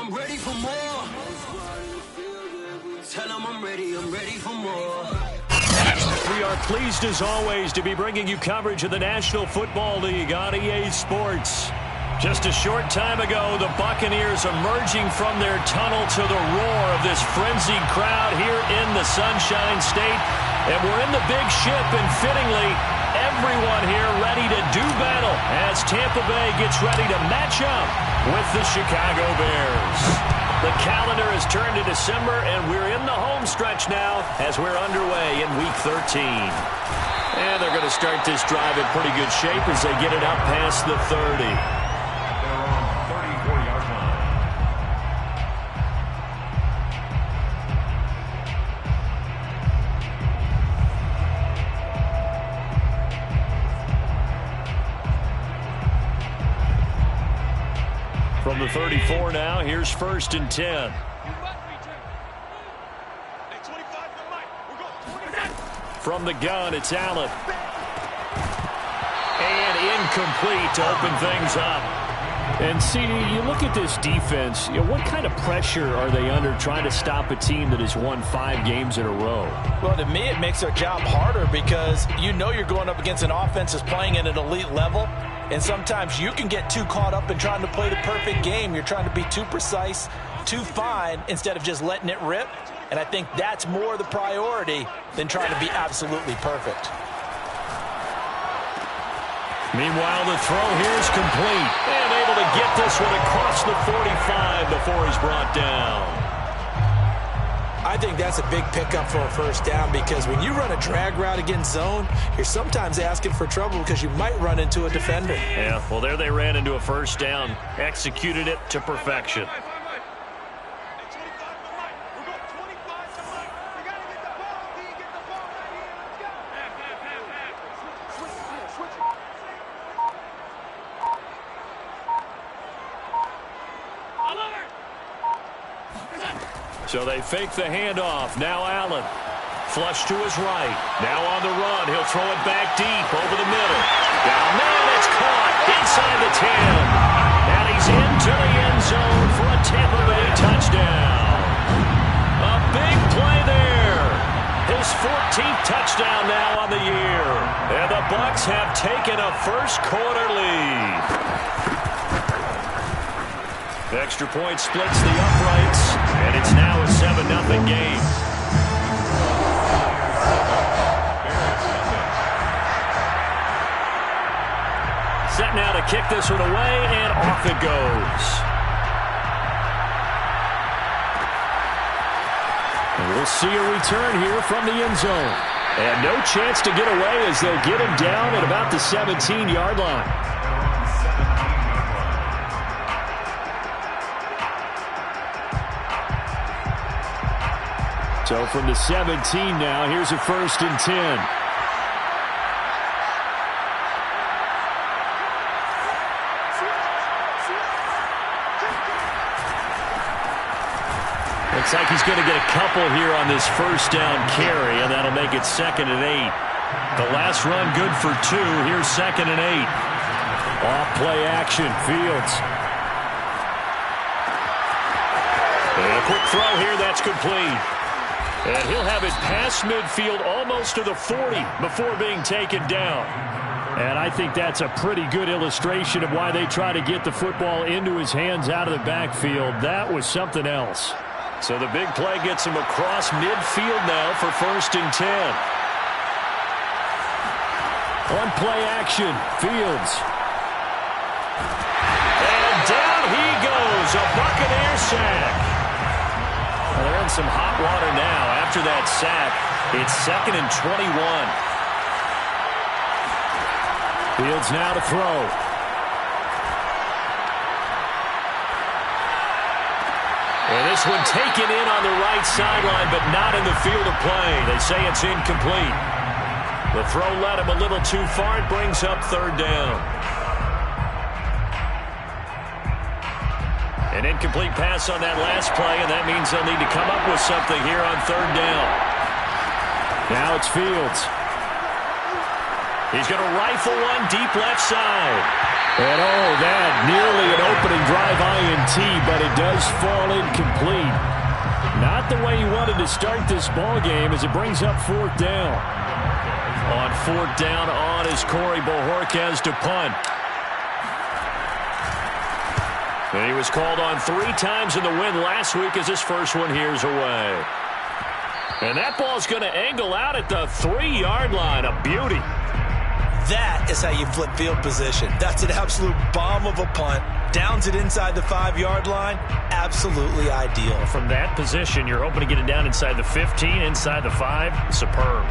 I'm ready for more. Tell them I'm ready for more. We are pleased as always to be bringing you coverage of the National Football League on EA Sports. Just a short time ago, the Buccaneers emerging from their tunnel to the roar of this frenzied crowd here in the Sunshine State. And we're in the big ship, and fittingly, everyone here ready to do battle as Tampa Bay gets ready to match up with the Chicago Bears. The calendar has turned to December, and we're in the home stretch now as we're underway in Week 13. And they're going to start this drive in pretty good shape as they get it up past the 30. From the 34 now, here's 1st and 10. From the gun, it's Allen. And incomplete to open things up. And, CD, you look at this defense, what kind of pressure are they under trying to stop a team that has won 5 games in a row? Well, to me, it makes their job harder because you know you're going up against an offense that's playing at an elite level. And sometimes you can get too caught up in trying to play the perfect game. You're trying to be too precise, too fine, instead of just letting it rip. And I think that's more the priority than trying to be absolutely perfect. Meanwhile, the throw here is complete. And able to get this one across the 45 before he's brought down. I think that's a big pickup for a first down because when you run a drag route against zone, you're sometimes asking for trouble because you might run into a defender. Yeah, well, there they ran into a first down. Executed it to perfection. So they fake the handoff. Now Allen. Flush to his right. Now on the run. He'll throw it back deep over the middle. Down there, it's caught inside the 10. And he's into the end zone for a Tampa Bay touchdown. A big play there. His 14th touchdown now on the year. And the Bucs have taken a first quarter lead. The extra point splits the uprights, and it's now a 7-0 game. Set now to kick this one away, and off it goes. And we'll see a return here from the end zone. And no chance to get away as they'll get him down at about the 17-yard line. So from the 17 now, here's a 1st and 10. Looks like he's going to get a couple here on this first down carry, and that'll make it 2nd and 8. The last run good for 2. Here's 2nd and 8. Off play action, Fields. And a quick throw here, that's complete. And he'll have it past midfield almost to the 40 before being taken down. And I think that's a pretty good illustration of why they try to get the football into his hands out of the backfield. That was something else. So the big play gets him across midfield now for 1st and 10. On play action, Fields. And down he goes, a Buccaneer sack. Well, they're in some hot water now. After that sack, it's 2nd and 21. Fields now to throw. And this one taken in on the right sideline, but not in the field of play. They say it's incomplete. The throw led him a little too far. It brings up 3rd down. An incomplete pass on that last play, and that means they'll need to come up with something here on 3rd down. Now it's Fields. He's going to rifle one deep left side. And oh, that nearly an opening drive drive INT, but it does fall incomplete. Not the way he wanted to start this ball game as it brings up fourth down. On fourth down on is Corey Bojorquez to punt. And he was called on 3 times in the win last week as his first one here's away. And that ball's going to angle out at the 3-yard line. A beauty. That is how you flip field position. That's an absolute bomb of a punt. Downs it inside the 5-yard line. Absolutely ideal. From that position, you're hoping to get it down inside the 15, inside the 5. Superb.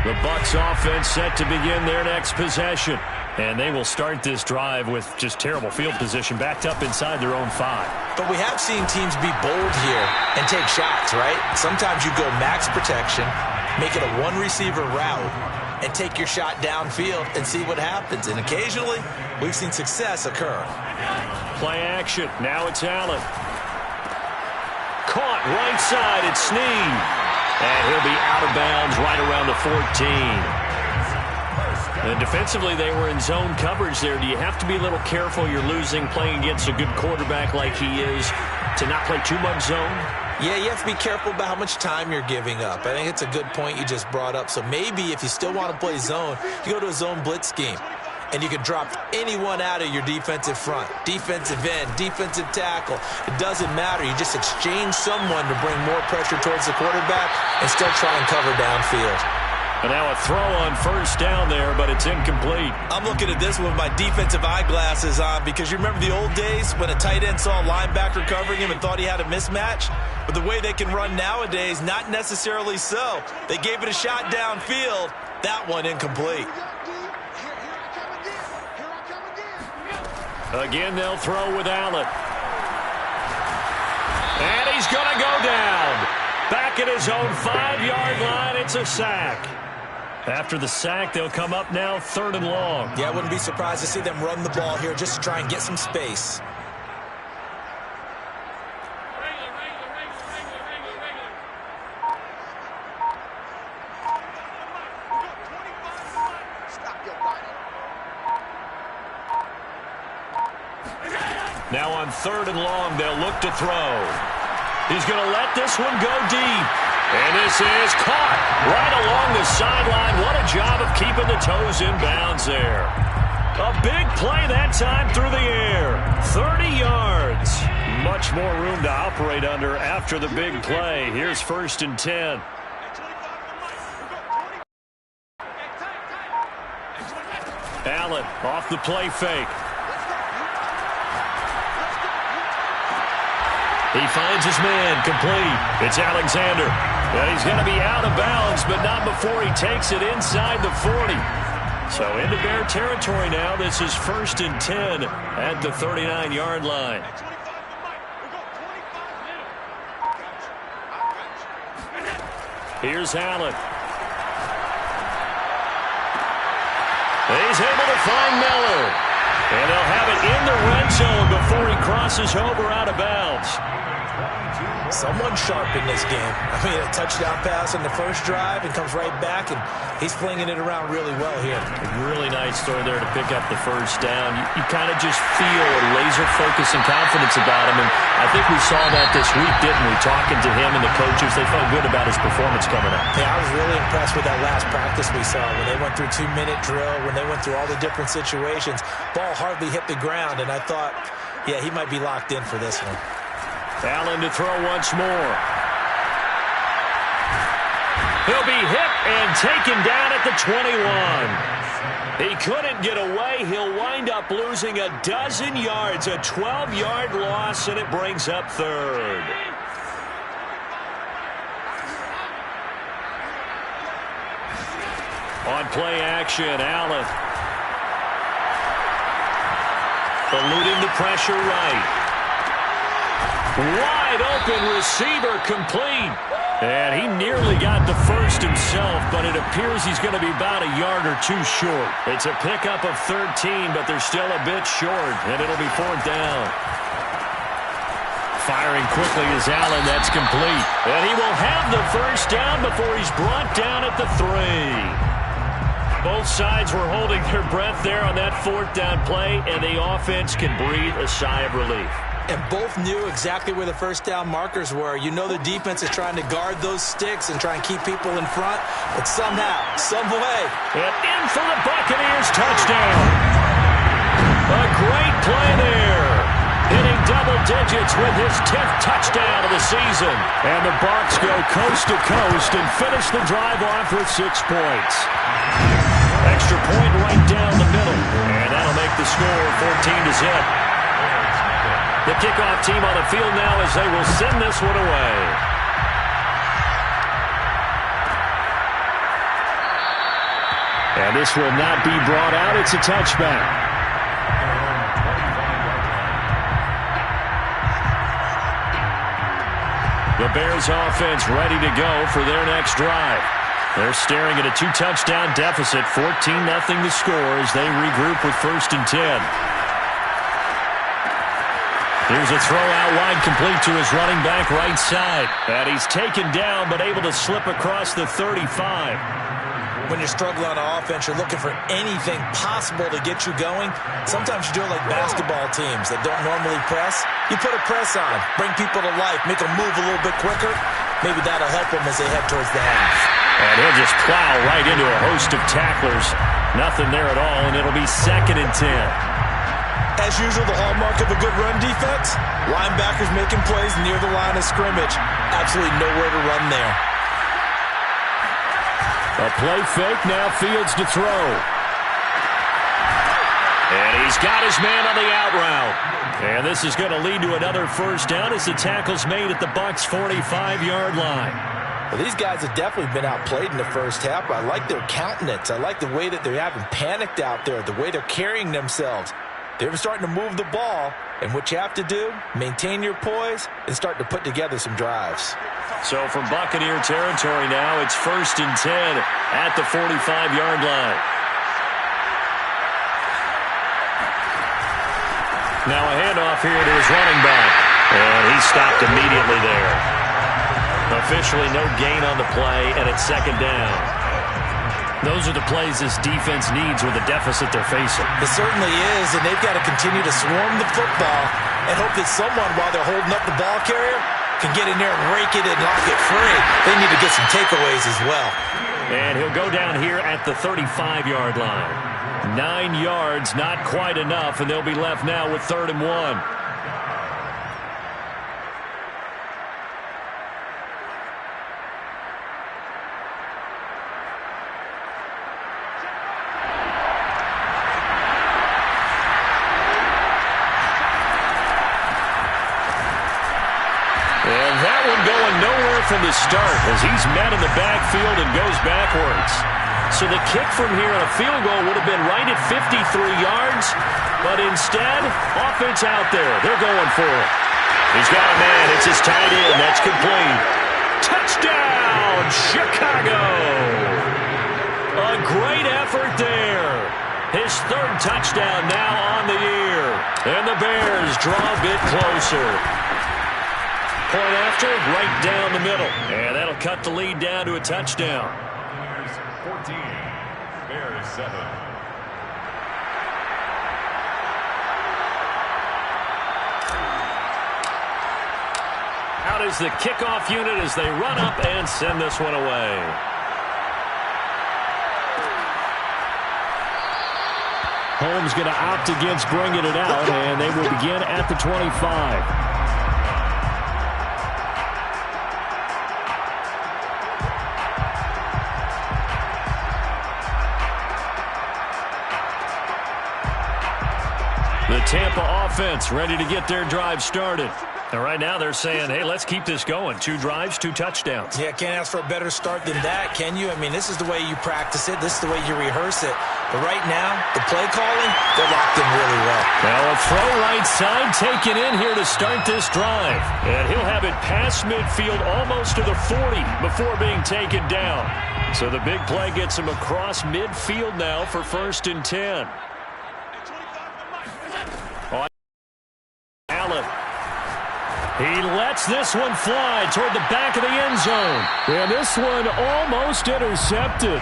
The Bucs offense set to begin their next possession. And they will start this drive with just terrible field position backed up inside their own 5. But we have seen teams be bold here and take shots, right? Sometimes you go max protection, make it a one-receiver route, and take your shot downfield and see what happens. And occasionally, we've seen success occur. Play action. Now it's Allen. Caught right side. It's Snead. And he'll be out of bounds right around the 14. And defensively, they were in zone coverage there. Do you have to be a little careful? You're losing, playing against a good quarterback like he is, to not play too much zone? Yeah, you have to be careful about how much time you're giving up. I think it's a good point you just brought up. So maybe if you still want to play zone, you go to a zone blitz scheme. And you can drop anyone out of your defensive front. Defensive end, defensive tackle. It doesn't matter. You just exchange someone to bring more pressure towards the quarterback and still try and cover downfield. And now a throw on first down there, but it's incomplete. I'm looking at this with my defensive eyeglasses on because you remember the old days when a tight end saw a linebacker covering him and thought he had a mismatch? But the way they can run nowadays, not necessarily so. They gave it a shot downfield. That one incomplete. Again, they'll throw with Allen. And he's going to go down. Back at his own 5-yard line, it's a sack. After the sack, they'll come up now 3rd and long. Yeah, I wouldn't be surprised to see them run the ball here just to try and get some space. Now on 3rd and long, they'll look to throw. He's going to let this one go deep. And this is caught right along the sideline. What a job of keeping the toes in bounds there. A big play that time through the air. 30 yards. Much more room to operate under after the big play. Here's 1st and 10. Allen off the play fake. He finds his man, complete. It's Alexander. And he's going to be out of bounds, but not before he takes it inside the 40. So into Bear territory now. This is 1st and 10 at the 39-yard line. Here's Allen. He's able to find Miller. And they'll have it in the red zone before he crosses over out of bounds. Someone sharp in this game. I mean, a touchdown pass on the first drive and comes right back, and he's flinging it around really well here. Really nice throw there to pick up the first down. You kind of just feel a laser focus and confidence about him, and I think we saw that this week, didn't we? Talking to him and the coaches, they felt good about his performance coming up. Yeah, I was really impressed with that last practice we saw when they went through 2-minute drill, when they went through all the different situations. Ball hardly hit the ground, and I thought, yeah, he might be locked in for this one. Allen to throw once more. He'll be hit and taken down at the 21. He couldn't get away. He'll wind up losing a dozen yards, a 12-yard loss, and it brings up 3rd. On play action, Allen. Eluding the pressure right. Wide open receiver complete. And he nearly got the first himself, but it appears he's going to be about a yard or two short. It's a pickup of 13, but they're still a bit short, and it'll be 4th down. Firing quickly is Allen. That's complete. And he will have the first down before he's brought down at the 3. Both sides were holding their breath there on that fourth down play, and the offense can breathe a sigh of relief. And both knew exactly where the first down markers were. You know the defense is trying to guard those sticks and try and keep people in front, but somehow, some way. And in for the Buccaneers touchdown. A great play there. Hitting double digits with his 10th touchdown of the season. And the Bucs go coast to coast and finish the drive off with 6 points. Extra point right down the middle. And that'll make the score 14-0. The kickoff team on the field now as they will send this one away. And this will not be brought out. It's a touchback. The Bears offense ready to go for their next drive. They're staring at a 2-touchdown deficit, 14-0 the score as they regroup with 1st and 10. Here's a throw out wide, complete to his running back right side. And he's taken down but able to slip across the 35. When you're struggling on offense, you're looking for anything possible to get you going. Sometimes you do it like basketball teams that don't normally press. You put a press on, bring people to life, make them move a little bit quicker. Maybe that'll help them as they head towards the half. And he'll just plow right into a host of tacklers. Nothing there at all, and it'll be 2nd and 10. As usual, the hallmark of a good run defense, linebackers making plays near the line of scrimmage. Absolutely nowhere to run there. A play fake, now Fields to throw. And he's got his man on the out route. And this is going to lead to another first down as the tackle's made at the Bucs' 45-yard line. Well, these guys have definitely been outplayed in the first half. I like their countenance. I like the way that they haven't panicked out there, the way they're carrying themselves. They're starting to move the ball, and what you have to do, maintain your poise and start to put together some drives. So from Buccaneer territory now, it's 1st and 10 at the 45-yard line. Now a handoff here to his running back. And he stopped immediately there. Officially no gain on the play, and it's 2nd down. Those are the plays this defense needs with the deficit they're facing. It certainly is, and they've got to continue to swarm the football and hope that someone, while they're holding up the ball carrier, can get in there and rake it and knock it free. They need to get some takeaways as well. And he'll go down here at the 35-yard line. 9 yards, not quite enough, and they'll be left now with 3rd and 1. From the start as he's met in the backfield and goes backwards. So the kick from here on a field goal would have been right at 53 yards, but instead, offense out there. They're going for it. He's got a man. It's his tight end. That's complete. Touchdown, Chicago! A great effort there. His 3rd touchdown now on the year. And the Bears draw a bit closer. Point after, right down the middle. And that'll cut the lead down to a touchdown. Bears 14, Bears 7. Out is the kickoff unit as they run up and send this one away. Holmes going to opt against bringing it out, and they will begin at the 25. The Tampa offense ready to get their drive started. And right now they're saying, hey, let's keep this going. 2 drives, 2 touchdowns. Yeah, can't ask for a better start than that, can you? I mean, this is the way you practice it. This is the way you rehearse it. But right now, the play calling, they're locked in really well. Now a throw right side taken in here to start this drive. And he'll have it past midfield almost to the 40 before being taken down. So the big play gets him across midfield now for 1st and 10. Allen. He lets this one fly toward the back of the end zone. And this one almost intercepted.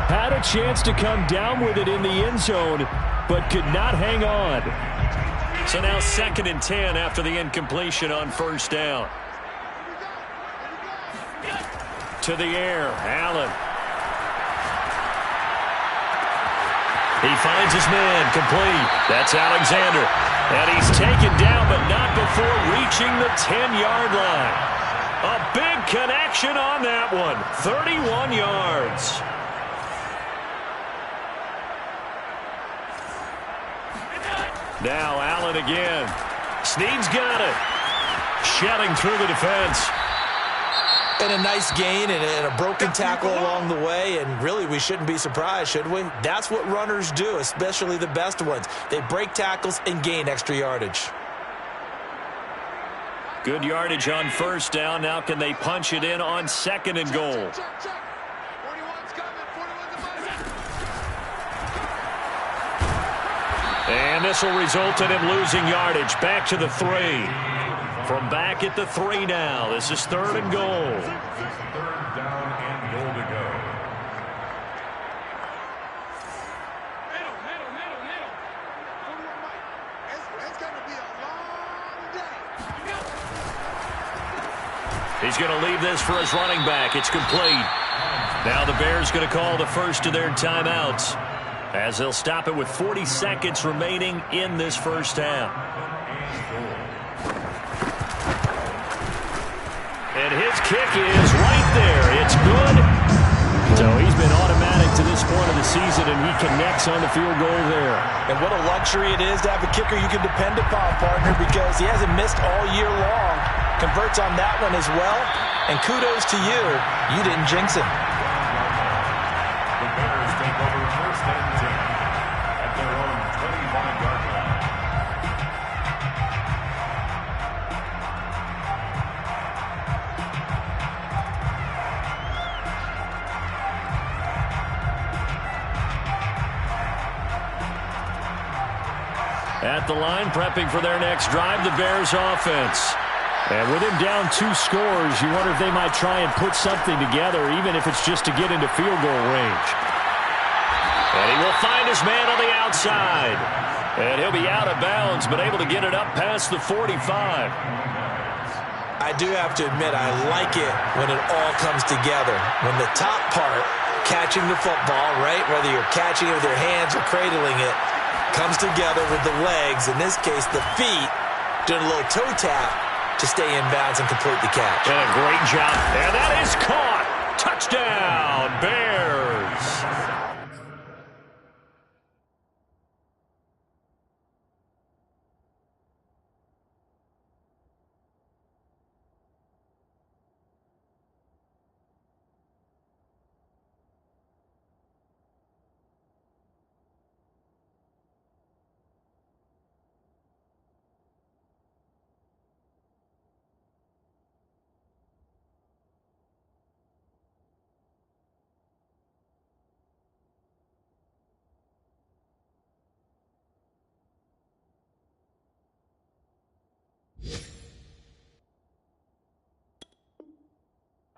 Had a chance to come down with it in the end zone, but could not hang on. So now 2nd and 10 after the incompletion on 1st down. To the air, Allen. He finds his man, complete. That's Alexander. And he's taken down, but not before reaching the 10-yard line. A big connection on that one. 31 yards. Now Allen again. Snead's got it. Shedding through the defense. And a nice gain and a broken tackle along the way, and really we shouldn't be surprised, should we? That's what runners do, especially the best ones. They break tackles and gain extra yardage. Good yardage on 1st down. Now can they punch it in on 2nd and goal? And this will result in him losing yardage. Back to the 3. From back at the 3 now. This is 3rd and goal. 3rd down and goal to go. It's going to be a long day. He's going to leave this for his running back. It's complete. Now the Bears going to call the first of their timeouts, as they'll stop it with 40 seconds remaining in this 1st half. And his kick is right there. It's good. So he's been automatic to this point of the season, and he connects on the field goal there. And what a luxury it is to have a kicker you can depend upon, partner, because he hasn't missed all year long. Converts on that one as well. And kudos to you. You didn't jinx him. The Bears take over 1st and 10 at their own 25-yard line. At the line, prepping for their next drive, the Bears offense. And with him down 2 scores, you wonder if they might try and put something together, even if it's just to get into field goal range. And he will find his man on the outside. And he'll be out of bounds, but able to get it up past the 45. I do have to admit, I like it when it all comes together. When the top part, catching the football, right, whether you're catching it with your hands or cradling it, comes together with the legs, in this case the feet, doing a little toe tap to stay in bounds and complete the catch. And a great job. And that is caught. Touchdown, Bears.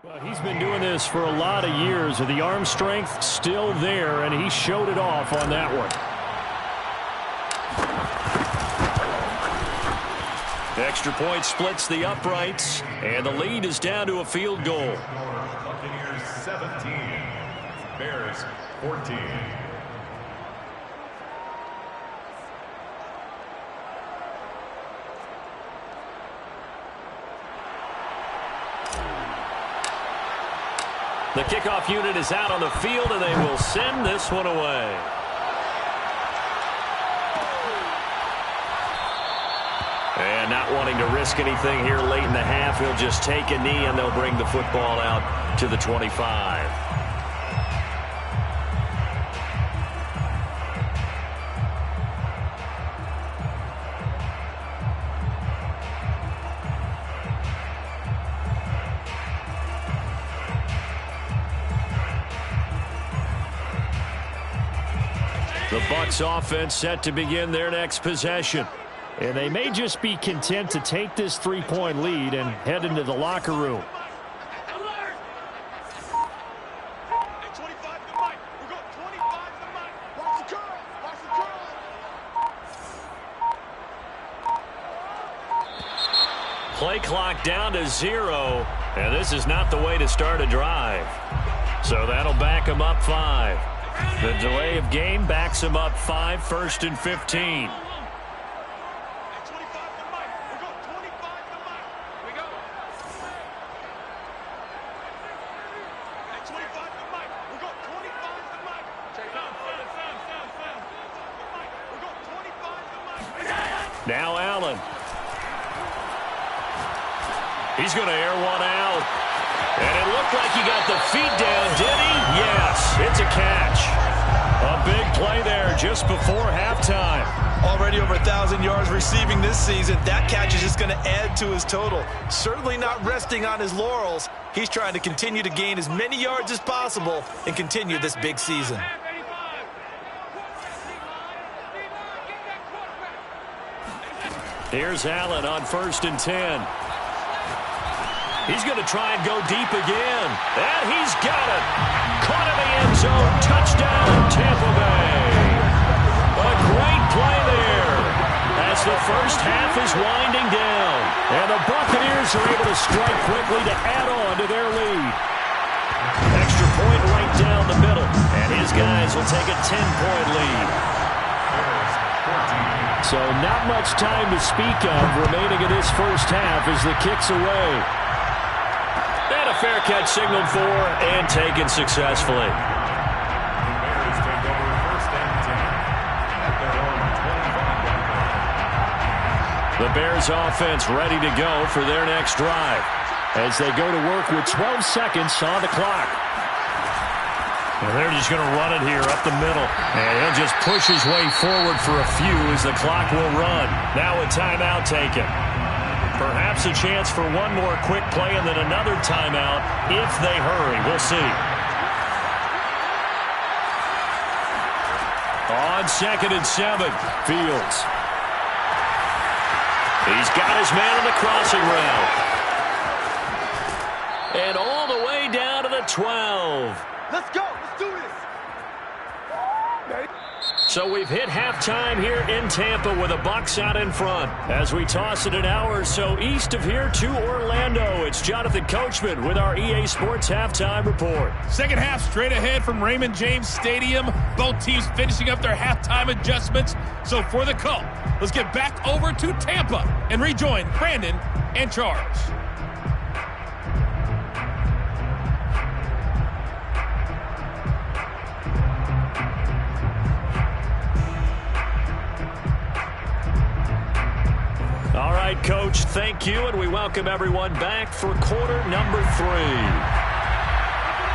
Well, he's been doing this for a lot of years, and the arm strength still there, and he showed it off on that one. Extra point splits the uprights, and the lead is down to a field goal. Buccaneers 17, Bears 14. The kickoff unit is out on the field, and they will send this one away. And not wanting to risk anything here late in the half, he'll just take a knee, and they'll bring the football out to the 25. The Bucs offense set to begin their next possession. And they may just be content to take this 3-point lead and head into the locker room. Play clock down to 0, and this is not the way to start a drive. So that'll back him up 5. The delay of game backs him up 5, 1st and 15. Now Allen. He's going to air one out. And it looked like he got the feet down, did he? Yes, it's a catch. A big play there just before halftime. Already over 1,000 yards receiving this season. That catch is just going to add to his total. Certainly not resting on his laurels. He's trying to continue to gain as many yards as possible and continue this big season. Here's Allen on 1st and 10. He's going to try and go deep again. And he's got it. Caught in the end zone. Touchdown, Tampa Bay. A great play there as the first half is winding down. And the Buccaneers are able to strike quickly to add on to their lead. Extra point right down the middle. And his guys will take a 10-point lead. So not much time to speak of remaining in this first half as the kick's away. And a fair catch signaled for and taken successfully. The Bears take over 1st and 10 at their own 25-yard line. The Bears offense ready to go for their next drive as they go to work with 12 seconds on the clock. And they're just going to run it here up the middle. And he'll just push his way forward for a few as the clock will run. Now a timeout taken. Perhaps a chance for one more quick play and then another timeout if they hurry. We'll see. On 2nd and 7, Fields. He's got his man on the crossing route. And all the way down to the 12. Let's go. Let's do this. So we've hit halftime here in Tampa with the Bucs out in front. As we toss it an hour or so east of here to Orlando, it's Jonathan Coachman with our EA Sports Halftime Report. Second half straight ahead from Raymond James Stadium. Both teams finishing up their halftime adjustments. So for the call, let's get back over to Tampa and rejoin Brandon and Charles. All right, Coach, thank you, and we welcome everyone back for quarter number 3.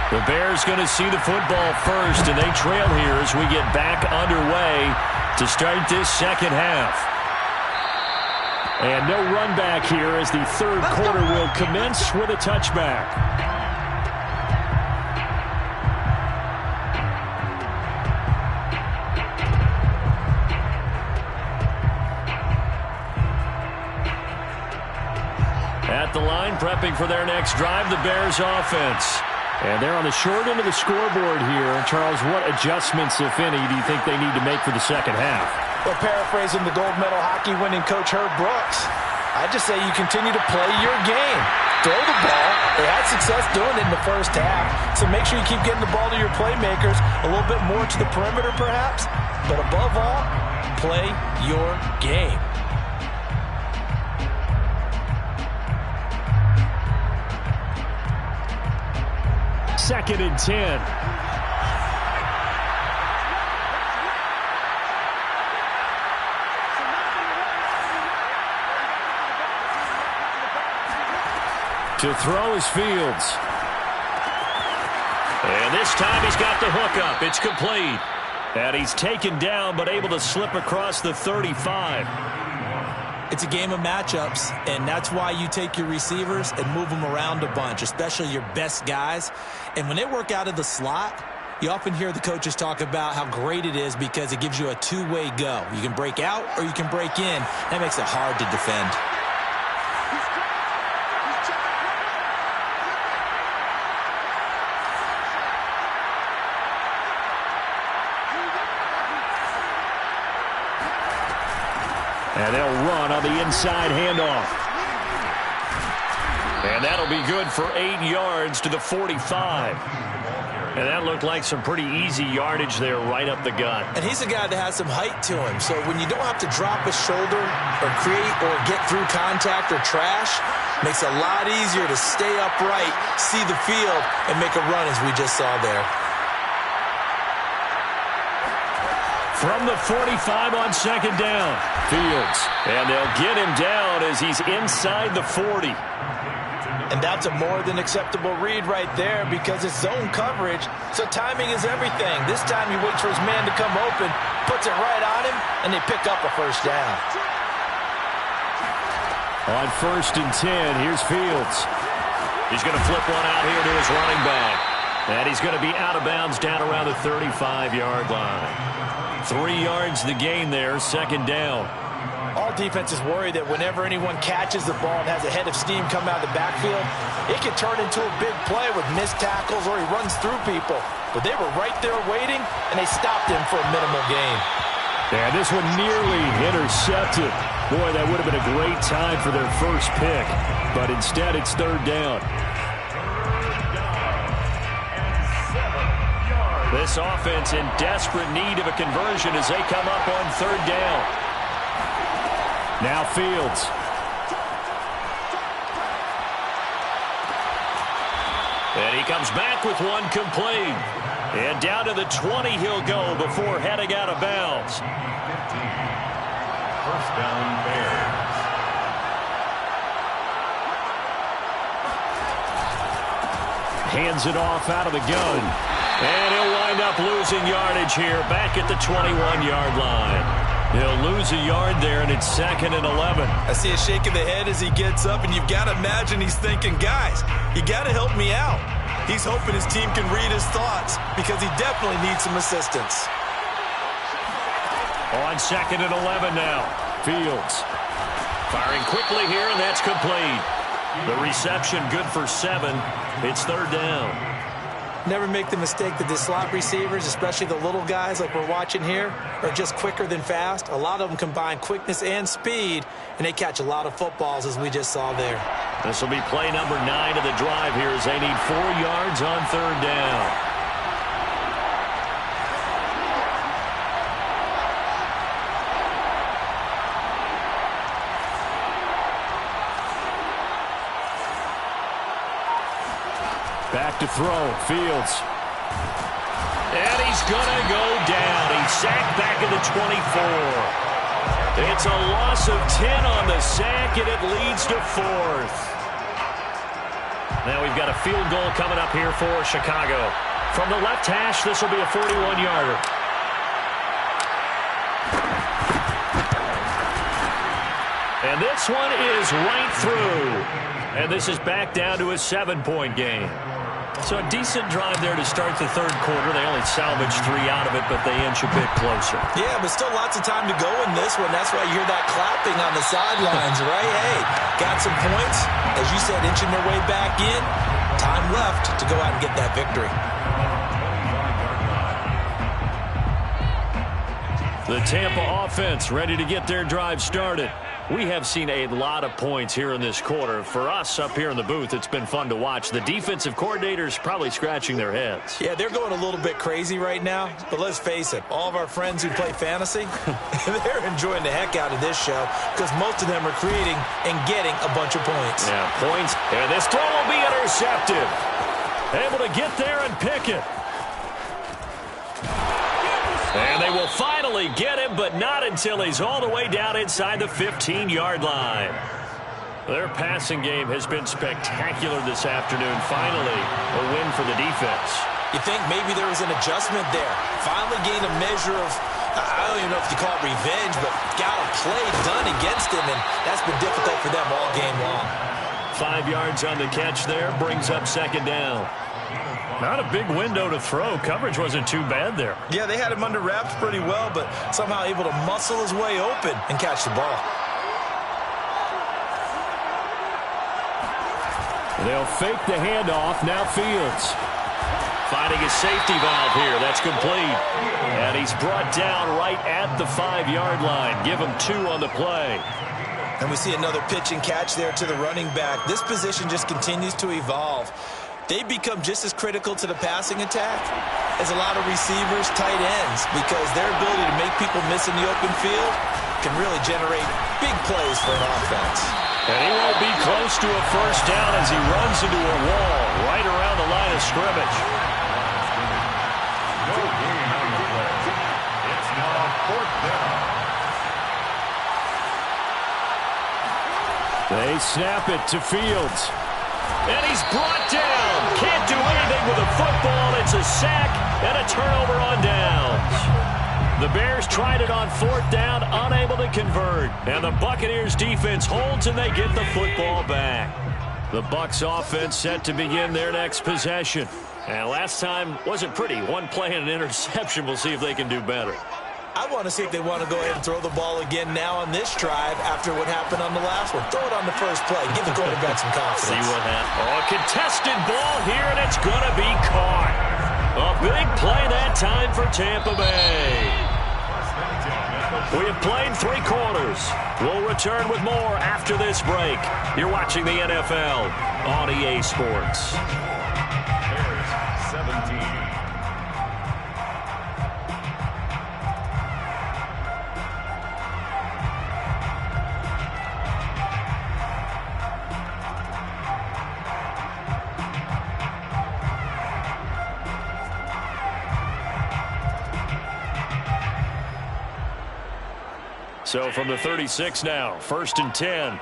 The Bears going to see the football first, and they trail here as we get back underway to start this second half. And no run back here as the third quarter will commence with a touchback. At the line, prepping for their next drive, the Bears offense. And they're on the short end of the scoreboard here. Charles, what adjustments, if any, do you think they need to make for the second half? Well, paraphrasing the gold medal hockey winning coach Herb Brooks, I just say you continue to play your game. Throw the ball. They had success doing it in the first half, so make sure you keep getting the ball to your playmakers, a little bit more to the perimeter perhaps, but above all, play your game. Second and 10. To throw is Fields. And this time he's got the hook up. It's complete. And he's taken down but able to slip across the 35. It's a game of matchups, and that's why you take your receivers and move them around a bunch, especially your best guys. And when they work out of the slot, You often hear the coaches talk about how great it is because it gives you a two-way go. You can break out or you can break in. That makes it hard to defend. And they'll run on the inside handoff. And that'll be good for 8 yards to the 45. And that looked like some pretty easy yardage there right up the gut. And he's a guy that has some height to him. So when you don't have to drop a shoulder or create or get through contact or trash, makes it a lot easier to stay upright, see the field, and make a run as we just saw there. From the 45 on second down, Fields. And they'll get him down as he's inside the 40. And that's a more than acceptable read right there because it's zone coverage, so timing is everything. This time he waits for his man to come open, puts it right on him, and they pick up a first down. On 1st and 10, here's Fields. He's going to flip one out here to his running back. And he's going to be out of bounds down around the 35-yard line. 3 yards the gain there, second down. All defenses worry that whenever anyone catches the ball and has a head of steam come out of the backfield, it can turn into a big play with missed tackles or he runs through people. But they were right there waiting, and they stopped him for a minimal gain. And this one nearly intercepted. Boy, that would have been a great time for their first pick. But instead, it's third down. This offense in desperate need of a conversion as they come up on third down. Now Fields. And he comes back with one complete. And down to the 20 he'll go before heading out of bounds. 15. First down, Bears. Hands it off out of the gun. And he'll wind up losing yardage here back at the 21-yard line. He'll lose a yard there, and it's 2nd and 11. I see a shake of the head as he gets up, and you've got to imagine he's thinking, guys, you got to help me out. He's hoping his team can read his thoughts because he definitely needs some assistance. On 2nd and 11 now. Fields. Firing quickly here, and that's complete. The reception good for 7. It's third down. Never make the mistake that the slot receivers, especially the little guys like we're watching here, are just quicker than fast. A lot of them combine quickness and speed, and they catch a lot of footballs as we just saw there. This will be play number 9 of the drive here as they need 4 yards on third down. Back to throw. Fields. And he's going to go down. He's sacked back at the 24. It's a loss of 10 on the sack, and it leads to 4th. Now we've got a field goal coming up here for Chicago. From the left hash, this will be a 41-yarder. And this one is right through. And this is back down to a 7-point game. So a decent drive there to start the third quarter. They only salvaged 3 out of it, but they inch a bit closer. Yeah, but still lots of time to go in this one. That's why you hear that clapping on the sidelines, right? Hey, got some points. As you said, inching their way back in. Time left to go out and get that victory. The Tampa offense ready to get their drive started. We have seen a lot of points here in this quarter. For us up here in the booth, it's been fun to watch. The defensive coordinators probably scratching their heads. Yeah, they're going a little bit crazy right now. But let's face it, all of our friends who play fantasy, they're enjoying the heck out of this show because most of them are creating and getting a bunch of points. Yeah, points. And this throw will be intercepted. Able to get there and pick it. And they will finally get him, but not until he's all the way down inside the 15-yard line. Their passing game has been spectacular this afternoon. Finally, a win for the defense. You think maybe there was an adjustment there. Finally gained a measure of, I don't even know if you call it revenge, but got a play done against him, and that's been difficult for them all game long. 5 yards on the catch there. Brings up second down. Not a big window to throw. Coverage wasn't too bad there. Yeah, they had him under wraps pretty well, but somehow able to muscle his way open and catch the ball. They'll fake the handoff. Now Fields. Finding his safety valve here. That's complete. And he's brought down right at the 5-yard line. Give him 2 on the play. And we see another pitch and catch there to the running back. This position just continues to evolve. They become just as critical to the passing attack as a lot of receivers, tight ends, because their ability to make people miss in the open field can really generate big plays for an offense. And he won't be close to a first down as he runs into a wall right around the line of scrimmage. No gain on the play. It's now 4th down. They snap it to Fields. And he's brought down. Can't do anything with a football. It's a sack and a turnover on downs. The Bears tried it on 4th down, unable to convert. And the Buccaneers defense holds and they get the football back. The Bucs offense set to begin their next possession. And last time wasn't pretty. 1 play and an interception. We'll see if they can do better. I want to see if they want to go ahead and throw the ball again now on this drive after what happened on the last one. Throw it on the first play. Give the quarterback some confidence. See what happens. Oh, a contested ball here, and it's going to be caught. A big play that time for Tampa Bay. We have played 3 quarters. We'll return with more after this break. You're watching the NFL on EA Sports. Bears 17. So from the 36 now, 1st and 10.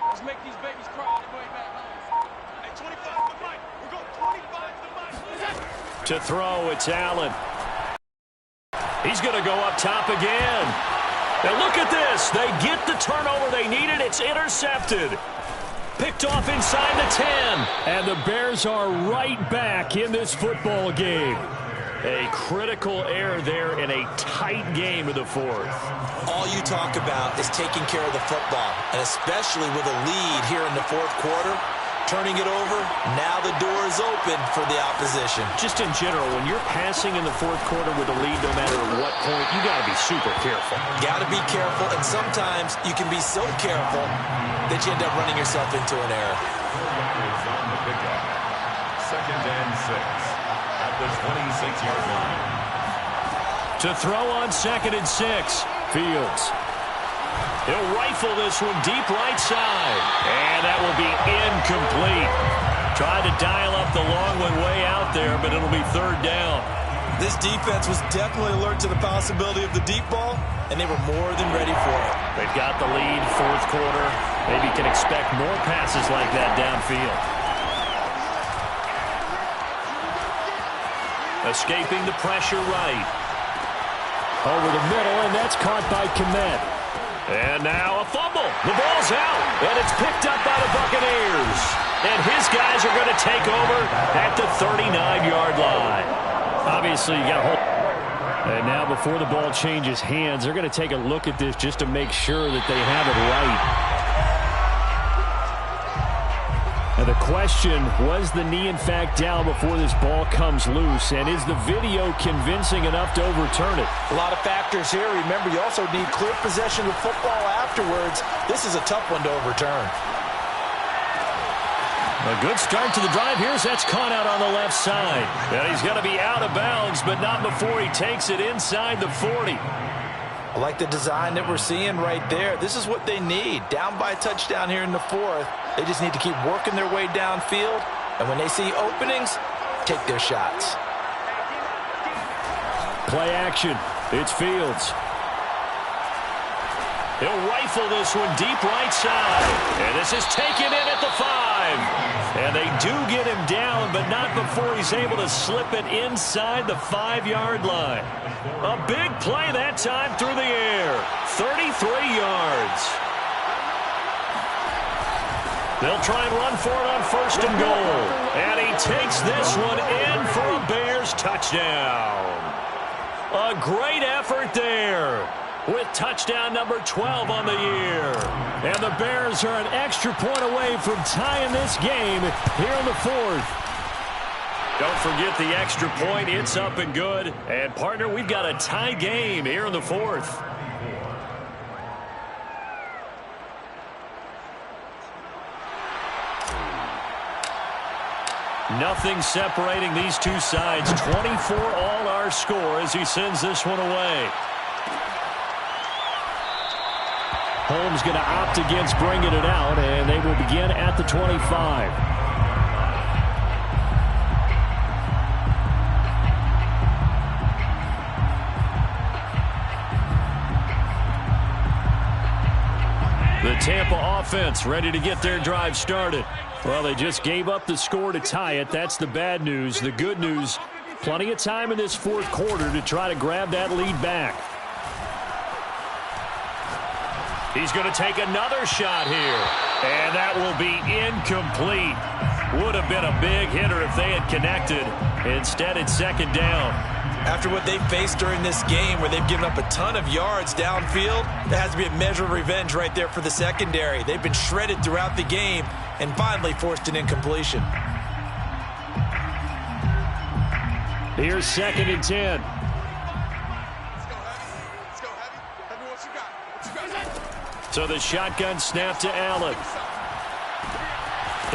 Let's make these babies cry all the way back home. Hey, 25 to the mic. We're going 25 to the mic. To throw, it's Allen. He's going to go up top again. And look at this. They get the turnover they needed. It's intercepted. Picked off inside the 10. And the Bears are right back in this football game. A critical error there in a tight game of the 4th. All you talk about is taking care of the football, and especially with a lead here in the 4th quarter. Turning it over, now the door is open for the opposition. Just in general, when you're passing in the 4th quarter with a lead, no matter what point, you got to be super careful. Got to be careful, and sometimes you can be so careful that you end up running yourself into an error. Is on the pickup. 2nd and 6. At the 26-yard line. To throw on 2nd and 6. Fields. He'll rifle this one deep right side. And that will be incomplete. Tried to dial up the long one way out there, but it'll be 3rd down. This defense was definitely alert to the possibility of the deep ball, and they were more than ready for it. They've got the lead, 4th quarter. Maybe can expect more passes like that downfield. Escaping the pressure right. Over the middle, and that's caught by Kmet. And now a fumble. The ball's out, and it's picked up by the Buccaneers. And his guys are going to take over at the 39-yard line. Obviously, you got to hold. And now before the ball changes hands, they're going to take a look at this just to make sure that they have it right. And the question, was the knee in fact down before this ball comes loose? And is the video convincing enough to overturn it? A lot of factors here. Remember, you also need clear possession of the football afterwards. This is a tough one to overturn. A good start to the drive. Here's that's caught out on the left side. And he's going to be out of bounds, but not before he takes it inside the 40. I like the design that we're seeing right there. This is what they need. Down by a touchdown here in the 4th. They just need to keep working their way downfield. And when they see openings, take their shots. Play action. It's Fields. He'll rifle this one deep right side. And this is taken in at the 5. And they do get him down, but not before he's able to slip it inside the 5-yard line. A big play that time through the air. 33 yards. They'll try and run for it on 1st and goal. And he takes this one in for a Bears touchdown. A great effort there with touchdown number 12 on the year. And the Bears are an extra point away from tying this game here in the 4th. Don't forget the extra point. It's up and good. And, partner, we've got a tie game here in the 4th. Nothing separating these two sides. 24 all our score as he sends this one away. Holmes going to opt against bringing it out, and they will begin at the 25. The Tampa offense ready to get their drive started. Well, they just gave up the score to tie it. That's the bad news. The good news, plenty of time in this 4th quarter to try to grab that lead back. He's going to take another shot here. And that will be incomplete. Would have been a big hitter if they had connected. Instead, it's 2nd down. After what they've faced during this game where they've given up a ton of yards downfield, there has to be a measure of revenge right there for the secondary. They've been shredded throughout the game and finally forced an incompletion. Here's 2nd and 10. So the shotgun snap to Allen.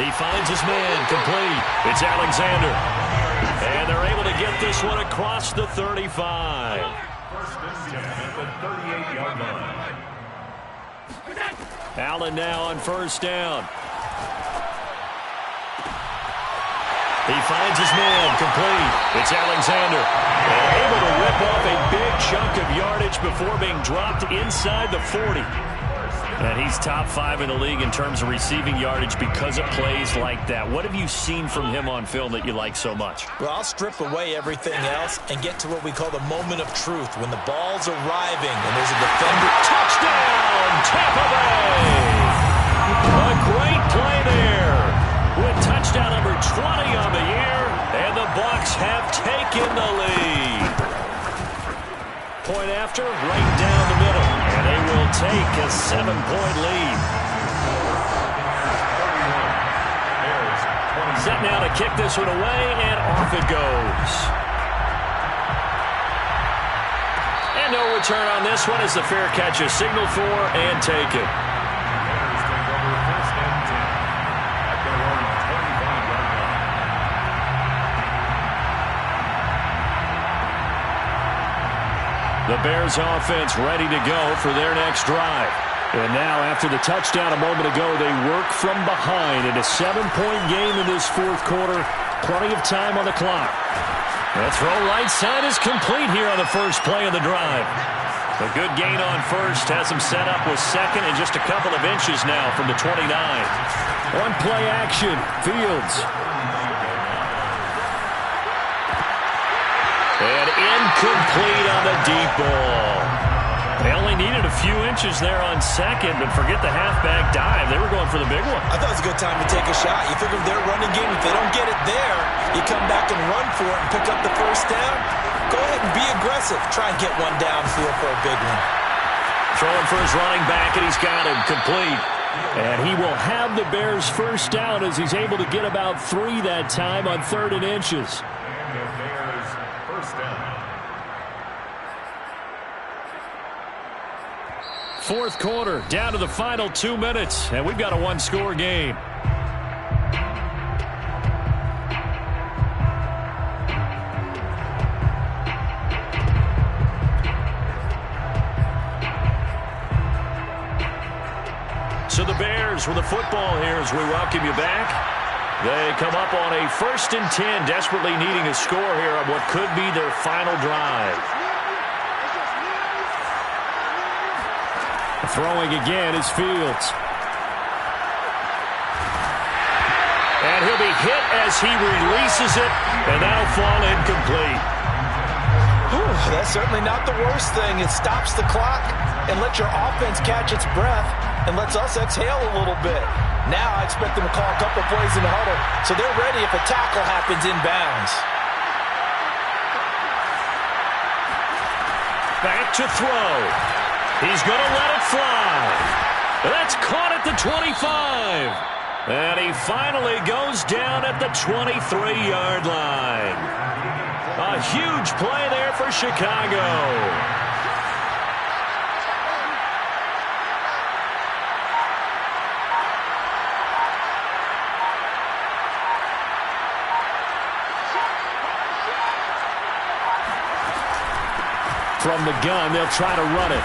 He finds his man, complete. It's Alexander. And they're able to get this one across the 35. 1st and 10 at the 38-yard line. Allen now on 1st down. He finds his man, complete. It's Alexander. And able to rip off a big chunk of yardage before being dropped inside the 40. And he's top 5 in the league in terms of receiving yardage because of plays like that. What have you seen from him on film that you like so much? Well, I'll strip away everything else and get to what we call the moment of truth, when the ball's arriving and there's a defender. Touchdown, Tampa Bay! A great play there with touchdown number 20 on the year, and the Bucs have taken the lead. Point after, right down the middle, and they will take a 7-point lead. Set now to kick this one away, and off it goes. And no return on this one as the fair catch is signaled for and taken. Bears take over 1st and 10 at their own 25-yard line. The Bears offense ready to go for their next drive. And now, after the touchdown a moment ago, they work from behind in a 7-point game in this 4th quarter. Plenty of time on the clock. The throw right side is complete here on the first play of the drive. A good gain on 1st has him set up with 2nd and just a couple of inches now from the 29. On play action, Fields. And incomplete on the deep ball. They only needed a few inches there on 2nd, but forget the halfback dive. They were going for the big one. I thought it was a good time to take a shot. You figure their running game, if they don't get it there, you come back and run for it and pick up the 1st down. Go ahead and be aggressive. Try and get one downfield for a big one. Throwing for his running back, and he's got him complete. And he will have the Bears' 1st down as he's able to get about 3 that time on 3rd and inches. And the Bears 1st down. 4th quarter, down to the final 2 minutes, and we've got a 1-score game. So the Bears with the football here as we welcome you back. They come up on a 1st and 10, desperately needing a score here on what could be their final drive. Throwing again is Fields. And he'll be hit as he releases it, and that'll fall incomplete. That's certainly not the worst thing. It stops the clock and lets your offense catch its breath. and lets us exhale a little bit. Now I expect them to call a couple plays in the huddle, so they're ready if a tackle happens inbounds. Back to throw. He's going to let it fly. That's caught at the 25. And he finally goes down at the 23-yard line. A huge play there for Chicago. From the gun, they'll try to run it.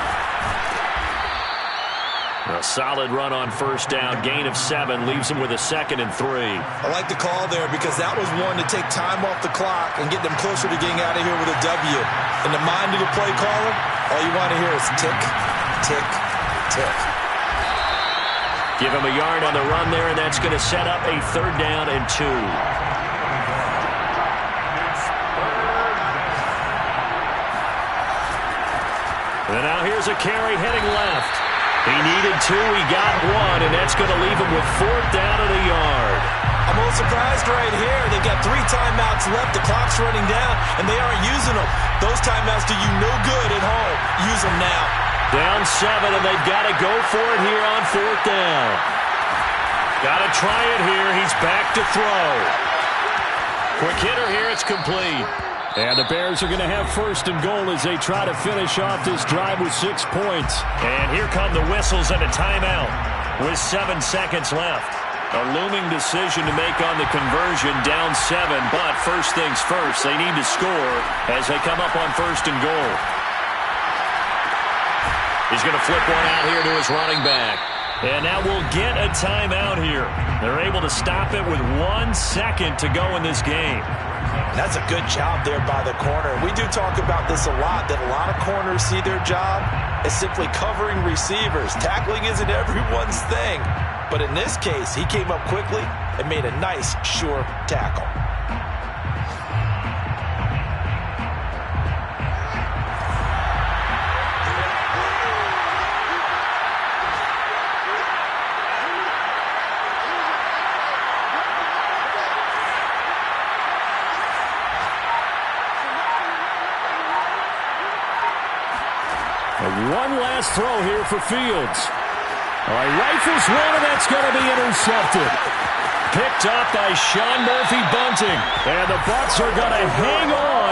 A solid run on first down. Gain of 7 leaves him with a 2nd and 3. I like the call there because that was one to take time off the clock and get them closer to getting out of here with a W. In the mind of the play caller, all you want to hear is tick, tick, tick. Give him a yard on the run there, and that's going to set up a 3rd down and 2. And now here's a carry heading left. He needed 2, he got 1, and that's going to leave him with 4th down and a yard. I'm a little surprised right here. They've got 3 timeouts left. The clock's running down, and they aren't using them. Those timeouts do you no good at home. Use them now. Down 7, and they've got to go for it here on 4th down. Got to try it here. He's back to throw. Quick hitter here. It's complete. And the Bears are going to have 1st and goal as they try to finish off this drive with 6 points. And here come the whistles and a timeout with 7 seconds left. A looming decision to make on the conversion, down 7. But first things first, they need to score as they come up on 1st and goal. He's going to flip one out here to his running back. And now we'll get a timeout here. They're able to stop it with 1 second to go in this game. That's a good job there by the corner. We do talk about this a lot, that a lot of corners see their job as simply covering receivers. Tackling isn't everyone's thing. But in this case, he came up quickly and made a nice, sure tackle. One last throw here for Fields. All right, rifles one, and that's going to be intercepted. Picked up by Sean Murphy-Bunting. And the Bucs are going to hang on